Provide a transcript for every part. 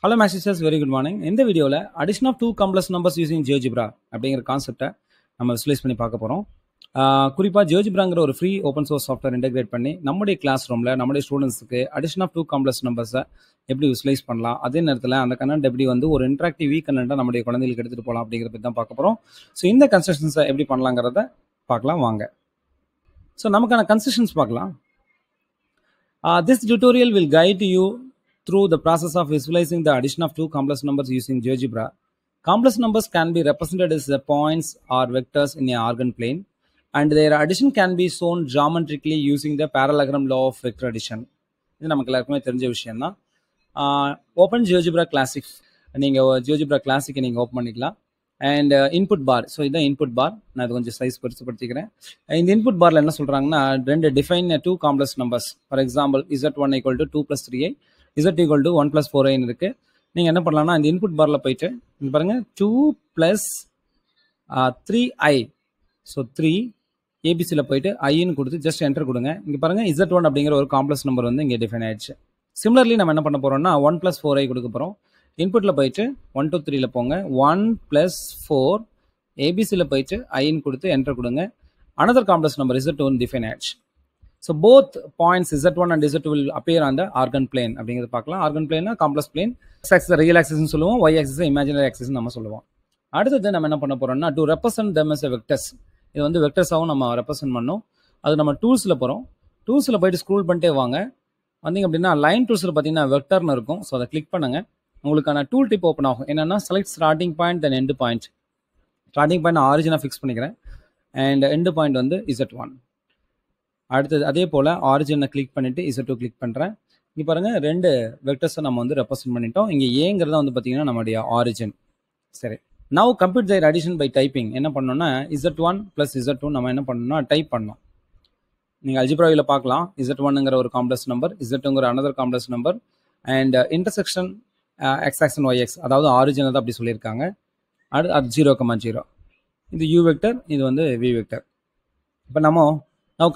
Hello Math Teachers, very good morning. இந்த வீடியோவில் addition of two complex numbers using GeoGebra அப்படிங்கிற கான்செப்டை நம்ம விசுவலைஸ் பண்ணி பார்க்க போகிறோம். குறிப்பாக GeoGebraங்கிற ஒரு free open source software integrate பண்ணி நம்முடைய கிளாஸ் ரூமில் நம்முடைய ஸ்டூடெண்ட்ஸுக்கு addition of two complex numbers-ஐ எப்படி விசுவலைஸ் பண்ணலாம், அதே நேரத்தில் அந்த கண்டென்ட் எப்படி ஒரு இன்ட்ராக்டிவ் கண்டென்ட்டாக நம்முடைய குழந்தைகளுக்கு எடுத்துகிட்டு போகலாம் அப்படிங்கிறத பற்றி தான் பார்க்க போகிறோம். ஸோ இந்த கன்ஸ்ட்ரக்ஷன்ஸை எப்படி பண்ணலாங்கிறத பார்க்கலாம் வாங்க. ஸோ நமக்கான கன்ஸ்ட்ரக்ஷன்ஸ் பார்க்கலாம். This tutorial will guide you through the process of visualizing the addition of two complex numbers using GeoGebra. Complex numbers can be represented as the points or vectors in a organ plane, and their addition can be shown geometrically using the parallelogram law of vector addition. இது நமக்கு எல்லாருக்குமே தெரிஞ்ச விஷயம் தான். Open GeoGebra Classic, நீங்கள் GeoGebra Classic நீங்கள் open பண்ணிக்கலாம். And input bar, so இதுதான் இன்புட் பார். நான் இது கொஞ்சம் சைஸ் பெருசுப்படுத்திக்கிறேன். இந்த இன்புட் பாரில் என்ன சொல்கிறாங்கன்னா, ரெண்டு define two complex numbers. For example Z1 = 2 + 3i, Z = 1 + 4i இருக்குது. நீங்கள் என்ன பண்ணலாம்னா, இந்த இன்புட் பாரில் போயிட்டு இங்கே பாருங்கள் 2 + 3i, ஸோ 3 ஏபிசியில் போயிட்டு ஐன்னு கொடுத்து ஜஸ்ட் என்டர் கொடுங்க. இங்கே பாருங்கள் Z1 அப்படிங்கிற ஒரு காம்ப்ளெக்ஸ் நம்பர் வந்து இங்கே டிஃபைன் ஆயிடுச்சு. சிமிலர்லி நம்ம என்ன பண்ண போகிறோம்னா 1 + 4i கொடுக்க போகிறோம். இன்புட்டில் போயிட்டு 1 2 3ல போங்க, 1 + 4 ஏபிசியில் போயிட்டு ஐன்னு கொடுத்து என்டர் கொடுங்க. Another complex number Z2 define ஆயிடுச்சு. So both points Z1 and Z2 will appear on the organ plane அப்படிங்கிறது பார்க்கலாம். ஆர்கன் பிளேன்னா complex plane, X axis real ஆக்சிஸ்னு சொல்லுவோம், ஒய் ஆக்சிஸ் இமேஜினரி ஆக்சிஸ் நம்ம சொல்லுவோம். அடுத்தது நம்ம என்ன பண்ண போகிறோம்னா, to represent them as a vectors, இது வந்து வெக்டர்ஸாகவும் நம்ம ரெப்ரசென்ட் பண்ணோம். அது நம்ம டூல்ஸில் போகிறோம். டூல்ஸில் போயிட்டு ஸ்க்ரோல் பண்ணிட்டே வாங்க. வந்தீங்க அப்படின்னா லைன் டூல்ஸில் பார்த்தீங்கன்னா வெக்டர்னு இருக்கும். ஸோ அதை கிளிக் பண்ணுங்கள். உங்களுக்கான டூல் டிப் ஓப்பன் ஆகும். என்னென்னா, select starting point then end point. Starting point ஆரிஜினாக ஃபிக்ஸ் பண்ணிக்கிறேன், அண்ட் எண்டு பாயிண்ட் வந்து Z1. அடுத்தது அதே போல் ஆரிஜினை கிளிக் பண்ணிவிட்டு Z2 கிளிக் பண்ணுறேன். இங்கே பாருங்கள், ரெண்டு வெக்டர்ஸை நம்ம வந்து ரெப்ரசென்ட் பண்ணிட்டோம். இங்கே ஏங்கிறத வந்து பார்த்தீங்கன்னா நம்மளுடைய ஆரிஜின். சரி, now compute their addition by typing. என்ன பண்ணோன்னா, Z1 + Z2 நம்ம என்ன பண்ணோம்னா டைப் பண்ணோம். நீங்கள் அல்ஜிப்ராவில் பார்க்கலாம், Z1ங்கிற ஒரு காம்ப்ளெக்ஸ் நம்பர், Z2ங்கிற another complex number, and intersection x and yx, அதாவது ஆரிஜின் தான் அப்படி சொல்லியிருக்காங்க. அது 0,0. இது u வெக்டர், இது வந்து v வெக்டர். இப்போ நம்ம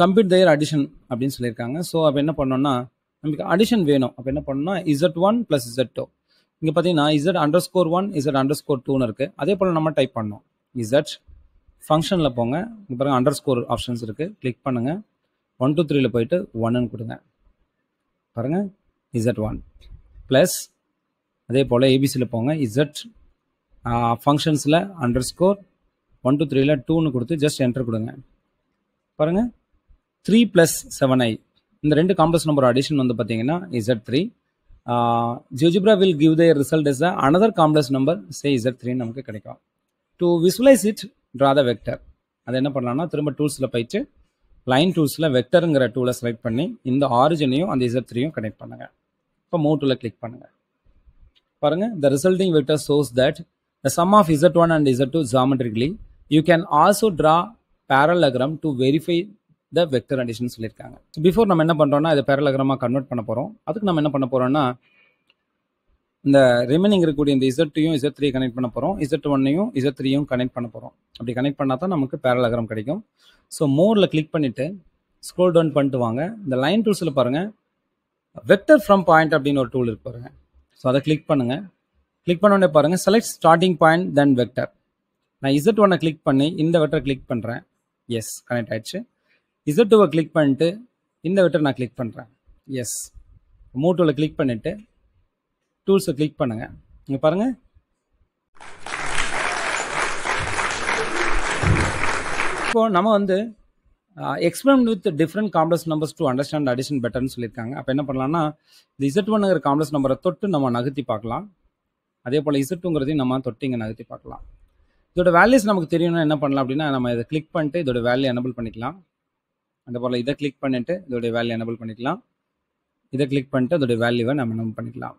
கம்ப்யூட் their அடிஷன் அப்படின்னு சொல்லியிருக்காங்க. ஸோ அப்போ என்ன பண்ணோம்னா, நமக்கு அடிஷன் வேணும். அப்போ என்ன பண்ணோம்னா Z1 + Z2. இங்கே பார்த்தீங்கன்னா Z_1 Z_2ன்னு இருக்குது. அதே போல் நம்ம டைப் பண்ணோம். Z ஃபங்க்ஷனில் போங்க, இங்கே பாருங்கள் அண்டர்ஸ்கோர் ஆப்ஷன்ஸ் இருக்குது, கிளிக் பண்ணுங்கள். 1 2 3ல போயிட்டு 1ன்னு கொடுங்க. பாருங்கள் Z1 ப்ளஸ், அதே போல் ஏபிசியில் போங்க, Z ஃபங்க்ஷன்ஸில் அண்டர்ஸ்கோர் 1 2 3ல 2ன்னு கொடுத்து ஜஸ்ட் என்டர் கொடுங்க. பாருங்கள் 3 + 7i, இந்த ரெண்டு காம்ப்ளெக்ஸ் நம்பர் அடிஷன் வந்து பார்த்தீங்கன்னா Z3. GeoGebra will give their result as another complex number, say Z3 நமக்கு கிடைக்கும். To visualise it, draw the vector. அது என்ன பண்ணலாம்னா, திரும்ப டூல்ஸில் போயிட்டு லைன் டூல்ஸில் வெக்டருங்கிற டூலை செலக்ட் பண்ணி இந்த ஆரிஜினையும் அந்த Z3யும் கனெக்ட் பண்ணுங்கள். இப்போ மூவ் டூலை கிளிக் பண்ணுங்கள். பாருங்க, the resulting vector shows that the sum of Z1 and Z2 geometrically. You can also draw parallelogram to verify the vector addition சொல்லியிருக்காங்க. பிஃபோர் நம்ம என்ன பண்ணுறோம்னா, இதை parallelogram கன்வெர்ட் பண்ண போகிறோம். அதுக்கு நம்ம என்ன பண்ண போகிறோம்னா, இந்த ரிமைனிங் இருக்கக்கூடிய இந்த Z2யும் Z3 கனெக்ட் பண்ண போகிறோம், Z1னையும் Z3யும் கனெக்ட் பண்ண போகிறோம். அப்படி கனெக்ட் பண்ணால் தான் நமக்கு parallelogram கிடைக்கும். ஸோ மோரில் கிளிக் பண்ணிவிட்டு ஸ்க்ரோல் டவுன் பண்ணிட்டு வாங்க. இந்த லைன் டூல்ஸில் பாருங்கள், வெக்டர் ஃப்ரம் பாயிண்ட் அப்படின்னு ஒரு டூல் இருக்கு பாருங்க. ஸோ அதை கிளிக் பண்ணுங்கள். கிளிக் பண்ணோடனே பாருங்கள், செலக்ட் ஸ்டார்டிங் பாயிண்ட் தென் வெக்டர். நான் Z1 கிளிக் பண்ணி இந்த வெக்டர் கிளிக் பண்ணுறேன். எஸ், கனெக்ட் ஆயிடுச்சு. Z2 கிளிக் பண்ணிட்டு இந்த வெக்டர் நான் கிளிக் பண்ணுறேன். எஸ், மூவ் டூலை கிளிக் பண்ணிவிட்டு டூல்ஸை கிளிக் பண்ணுங்கள். இங்கே பாருங்கள், இப்போது நம்ம வந்து experiment with different complex numbers to understand addition பெட்டர்னு சொல்லியிருக்காங்க. அப்போ என்ன பண்ணலாம்னா, இந்த Z1ங்கிற காம்ப்ளெக்ஸ் நம்பரை தொட்டு நம்ம நகர்த்தி பார்க்கலாம். அதே போல் Z2ங்கிறதையும் நம்ம தொட்டு இங்கே நகர்த்தி பார்க்கலாம். இதோட வேல்யூஸ் நமக்கு தெரியணும்னா என்ன பண்ணலாம் அப்படின்னா, நம்ம இதை கிளிக் பண்ணிட்டு இதோட வேல்யூ எனபிள் பண்ணிக்கலாம். அதே போல் இதை கிளிக் பண்ணிவிட்டு இதோடைய வேல்யூ எனபிள் பண்ணிக்கலாம். இதை கிளிக் பண்ணிட்டு இதோடைய வேல்யூவை நம்ம எனபிள் பண்ணிக்கலாம்.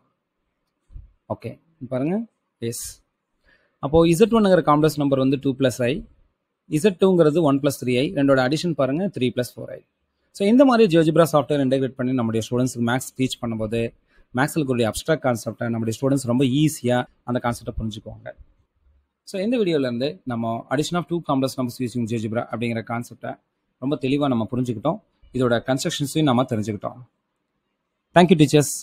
ஓகே, பாருங்கள். எஸ், அப்போது Z1ங்கிற காம்ப்ளெக்ஸ் நம்பர் வந்து 2 + i, Z2ங்கிறது 1 + 3i, ரெண்டோட அடிஷன் பாருங்கள் 3 + 4i. ஸோ இந்த மாதிரி GeoGebra சாஃப்ட்வேர் இன்டெகிரேட் பண்ணி நம்முடைய ஸ்டூடெண்ட்ஸுக்கு மேக்ஸ் டீச் பண்ணும்போது மேக்ஸில் இருக்கக்கூடிய அப்ஸ்ட்ராக்ட் கான்செப்டை நம்முடைய ஸ்டூடெண்ட்ஸ் ரொம்ப ஈஸியாக அந்த கான்செப்டை புரிஞ்சுக்குவாங்க. ஸோ இந்த வீடியோலேருந்து நம்ம addition of two complex numbers using GeoGebra அப்படிங்கிற கான்செப்டை ரொம்ப தெளிவாக நம்ம புரிஞ்சுக்கிட்டோம். இதோட கன்ஸ்ட்ரக்ஷன்ஸையும் நம்ம தெரிஞ்சுக்கிட்டோம். Thank you teachers.